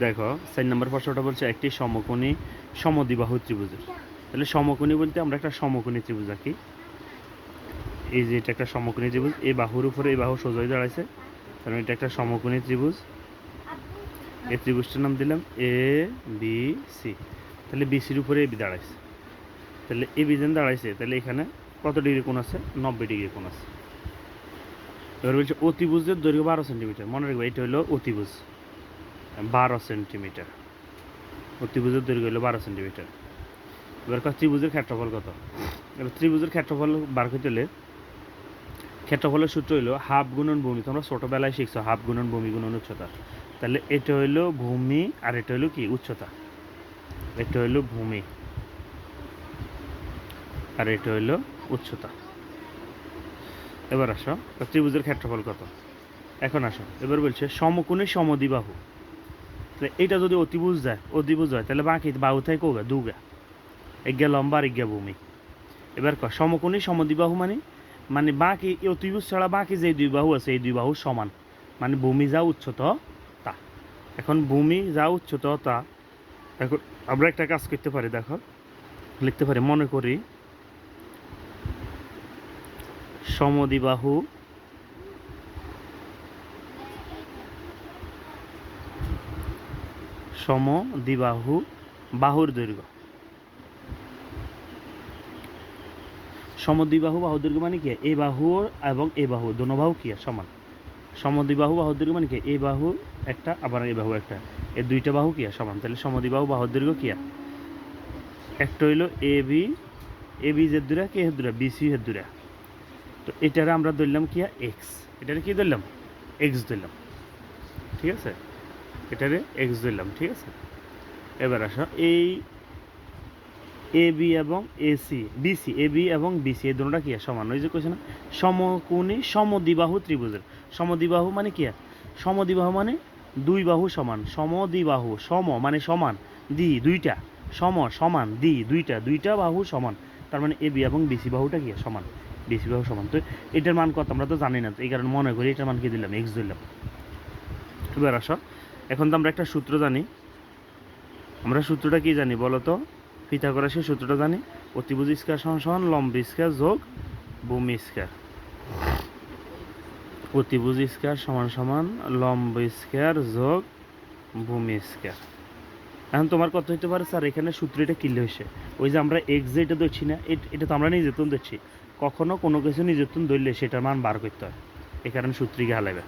দেখো 4 নম্বর প্রশ্নটা বলছে একটি সমকোণী সমদ্বিবাহু ত্রিভুজের। তাহলে সমকোণী বলতে আমরা একটা সমকোণী ত্রিভুজ আঁকি। এই যে এটা একটা সমকোণী ত্রিভুজ, এই বাহুর উপরে এই বাহু সোজা হয়ে দাঁড়াইছে, কারণ এটা একটা সমকোণী ত্রিভুজ। এই ত্রিভুজটার নাম দিলাম এ বি সি। তাহলে বিসির উপরে এবি দাঁড়াইছে, তাহলে এবি যেন দাঁড়াইছে, তাহলে এখানে কত ডিগ্রি কোণ আছে? 90 ডিগ্রি কোণ আছে। এবার বলছে অতিভুজের দৈর্ঘ্য 12 সেন্টিমিটার। মনে রাখবে এটা হলো অতিভুজ 12 সেন্টিমিটার। অতিভুজের দৈর্ঘ্য হলো 12 সেন্টিমিটার। এবার ত্রিভুজের ক্ষেত্রফল কত? এবার ত্রিভুজের ক্ষেত্রফল বার করতে হলে ক্ষেত্রফলের সূত্র হলো হাফ গুণন ভূমি। তোমরা ছোটোবেলায় শিখছো হাফ গুণন ভূমি গুণন উচ্চতা। তাহলে এটা হইলো ভূমি আর এটা হইলো কি উচ্চতা। এটা হইলো ভূমি আর এটা হইলো উচ্চতা। এবার আসো ত্রিভুজের ক্ষেত্রফল কত। এখন আসো এবার বলছে সমকোণী সমদ্বিবাহু। তাহলে এটা যদি অতিভুজ হয় তাহলে বাকি বাহু থেকে কোগা দুগা, এগিয়া লম্বা আর এগিয়া ভূমি। এবার সমকোণী সমদ্বিবাহু মানে মানে বাকি অতিভুজ ছাড়া বাকি যে দুই বাহু আছে এই দুই বাহু সমান, মানে ভূমি যা উচ্চতা তা। এখন ভূমি যা উচ্চতা তা, এখন আমরা একটা কাজ করতে পারি। দেখো লিখতে পারি, মনে করি সমদ্বিবাহু সমদ্বিবাহু বাহুর দৈর্ঘ্য। সমদ্বিবাহু বাহুর দৈর্ঘ্য মানে কি এই বাহু এবং এই বাহু দোনো বাহু কি সমান। সমদ্বিবাহু বাহুর দৈর্ঘ্য মানে কি এই বাহু একটা আবার এই বাহু একটা, এই দুইটা বাহু কি সমান। তাহলে সমদ্বিবাহু বাহুর দৈর্ঘ্য কি একটা হইলো এ বি, এ বি জের দূরা কে হের দূরা বিসি হের দূরা। তো এটারে আমরা ধরলাম কি এক্স, এটারে কি ধরলাম এক্স ধরলাম, ঠিক আছে। এটারে এক্স ধরলাম, ঠিক আছে। এবার আসো এই এ বি এবং এসি বিসি, এ বি এবং বিসি এই দুটোটা কি সমান। ওই যে কইছে না সমকোণী সমদ্বিবাহু ত্রিভুজের। সমদ্বিবাহু মানে কি সমদ্বিবাহু মানে দুই বাহু সমান। সমদ্বিবাহু সম মানে সমান, দ্বি দুইটা, সম সমান, দ্বি দুইটা, দুইটা বাহু সমান। তার মানে এ বি এবং বিসি বাহুটা কি সমান, বিসি বাহু সমান। তো এটার মান কত আমরা তো জানি না, তো এই কারণে মনে করি এটার মান কি দিলাম এক্স দিলাম। এবার আসো এখন তো আমরা একটা সূত্র জানি। আমরা সূত্রটা কি জানি বলো তো? পিথাগোরাসের সূত্রটা জানি, অতিভুজ স্কয়ার সমান সমান লম্ব স্কয়ার যোগ ভূমি স্কয়ার। অতিভুজ স্কয়ার সমান সমান লম্ব স্কয়ার যোগ ভূমি স্কয়ার। এখন তোমার কত হইতে পারে স্যার এখানে সূত্র এটা কিনলে হয়েছে, ওই যে আমরা এক্স যেটা ধরছি না, এটা তো আমরা নিজেতন ধরছি। কখনো কোনো কিছু নিজেতন ধরলে সেটার মান বার করতে হয়, এই কারণে সূত্রিকে হালাবে।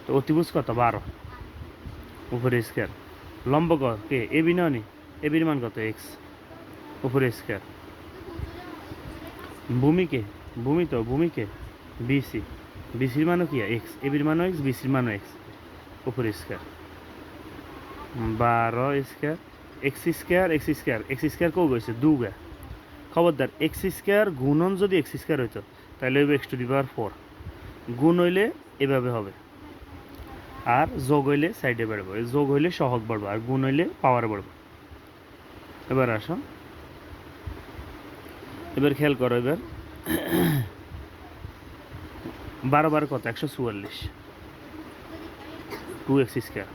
তো অতিভুজ কত 12 উপরে স্কয়ার, লম্ব কে এ বি নয়, এবির মান কত এক্স উপরে স্কয়ার। ভূমিকে ভূমিকে বিসি, বিসির মানও কি এক্স, এবির মানও এক্স, বিসির মানও এক্স উপরে square. 12 square x square x square x square কেউ গেছে দুগা। খবরদার এক্স স্কয়ার গুণন যদি এক্স স্কয়ার হইতো তাহলে হইবে এক্স টু দি পাওয়ার 4। গুণ হইলে এভাবে হবে, আর যোগ হইলে সাইডে বাড়বে। যোগ হইলে সহগ বাড়বে আর গুণ হইলে পাওয়ার বাড়বে। এবার আসো এবার খেয়াল করো, এবার 12 কত 144 2x স্কয়ার।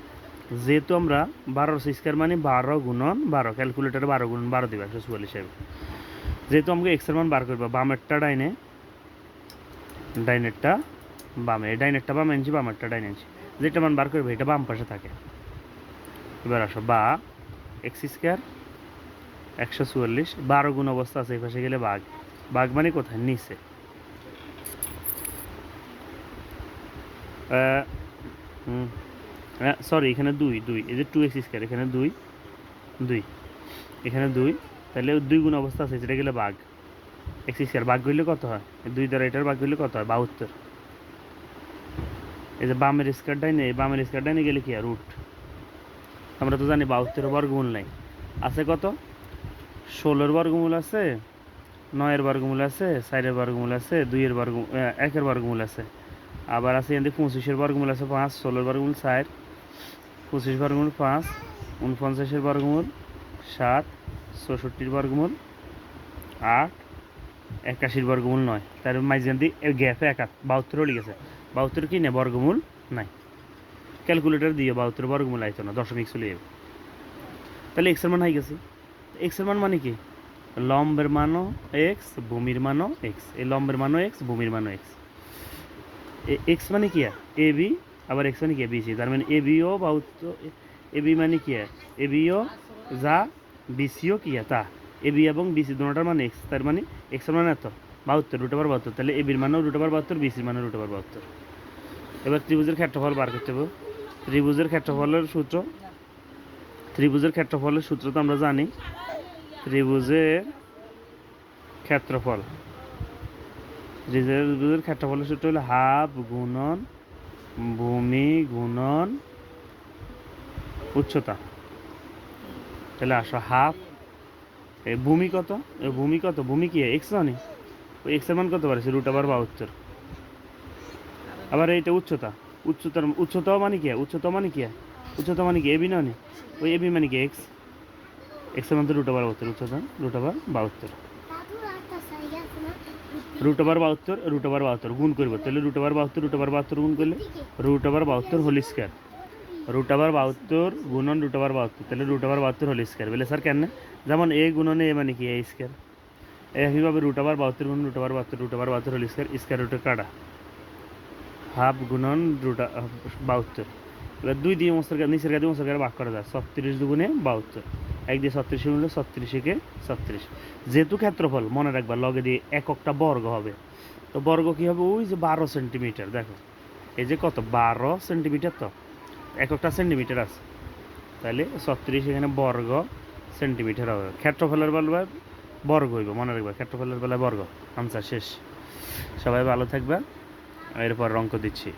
যেহেতু আমরা 12 স্কয়ার মানে 12 গুণন 12, ক্যালকুলেটারে 12 গুণন 12 দিবে 144 হবে। যেহেতু আমাকে এক্স এর মান বার করবো, বামেরটা ডাইনে, ডাইনেরটা বামে, ডাইনেরটা বামে আনছি, বামেরটা ডাইনে আনছি। যেটা মান বার করবে এটা বাম পাশে থাকে। এবার আসো বা এক্স স্কয়ার 144, 12 গুণ অবস্থা আছে এই পাশে গেলে বাঘ, বাঘ মানে কোথায় নিচে। সরি এখানে 2 এই যে 2x স্কয়ার, এখানে 2 এখানে 2, তাহলে 2 গুণ অবস্থা আছে যেটা গেলে বাঘ। এক্স স্কয়ার বাঘ হইলে কত হয় 2 দ্বারা এটার বাঘ হইলে কত হয় 72। এই যে বামের স্কয়ার ডাইনে, এই বামের স্কয়ার ডাইনে গেলে কি আর রুট। আমরা তো জানি 72 বর্গমূল নাই, আছে কত 16 বর্গমূল আছে, 9 বর্গমূল আছে, 4 বর্গমূল আছে, 2 বর্গমূল 1 বর্গমূল আছে, আবার আছে এখানে 25 বর্গমূল আছে 5, 16 বর্গমূল 4, 25 বর্গমূল 5, 49 বর্গমূল 7, 64 বর্গমূল 8, 81 বর্গমূল 9। তার মাঝখান দিয়ে গ্যাপে 72 লিখেছে, 72 কি না বর্গমূল নাই। ক্যালকুলেটর দিয়ে 72 বর্গমূল আইতো না দশমিক চলে যাবে। তাহলে এক্সের মান হয়ে গেছে। এক্সের মান মানে কি? লম্বের মানও এক্স, ভূমির মানও এক্স। এই লম্বের মানও এক্স, ভূমির মানও এক্স। এক্স মানে কি? এ বি, আবার এক্স মানে কি? বিসি। তার মানে এ বিও বাহুত্তর, এ বি মানে কি? এ বিও যা, বিসিও কি তা। এ বি এবং বিসি দুটোটার মানে এক্স, তার মানে এক্সের মানে এত 72 √72। তাহলে এ বির মানও √72, বিসির মানও √72। এবার ত্রিভুজের ক্ষেত্রফল বার করতে হবে। ত্রিভুজের ক্ষেত্রফলের সূত্র, ত্রিভুজের ক্ষেত্রফলের সূত্র তো আমরা জানি। ত্রিভুজের ক্ষেত্রফল, ত্রিভুজের ক্ষেত্রফলের সূত্র হলো হাফ গুণন ভূমি গুণন উচ্চতা। তাহলে আসো হাফ, ভূমি কত? ভূমি কত? ভূমি কি এক্স জানি, ওই এক্সের মান কত পারছে? √72। আবার এইটা উচ্চতা, উচ্চতাও মানে কি? উচ্চতা মানে কি? উচ্চতা মানে কি? এবি না নি, ওই এবি মানে কি? এক্স, এক্সের মান তো √72, উচ্চতা √72। √72 গুণ করবো, তাহলে √72 গুণ করলে √72 হোল স্কোয়ার। √72 গুণন √72, তাহলে √72 হোল স্কোয়ার। বলে স্যার কেন? যেমন এ গুণন এ মানে কি? এ স্কোয়ার। একইভাবে √72 গুণ √72 হোল স্কোয়ার, স্কোয়ার রুটে কাটা, হাফ গুণন √72। এবার 2 দিয়ে নিচের কাছে মশার ভাগ করা যায়, 36 দুগুণে 72। 1 দিয়ে 36 গুণলে 36 একে 36। যেহেতু ক্ষেত্রফল মনে রাখবা লগে দিয়ে এককটা বর্গ হবে, তো বর্গ কী হবে? ওই যে 12 সেন্টিমিটার, দেখো এই যে কত 12 সেন্টিমিটার, তো এককটা সেন্টিমিটার আছে, তাহলে 36 এখানে বর্গ সেন্টিমিটার হবে। ক্ষেত্রফলের বেলায় বর্গ হইব, মনে রাখবা ক্ষেত্রফলের বেলায় বর্গ। আনসার শেষ। সবাই ভালো থাকবা, এরপর অঙ্ক দিচ্ছি।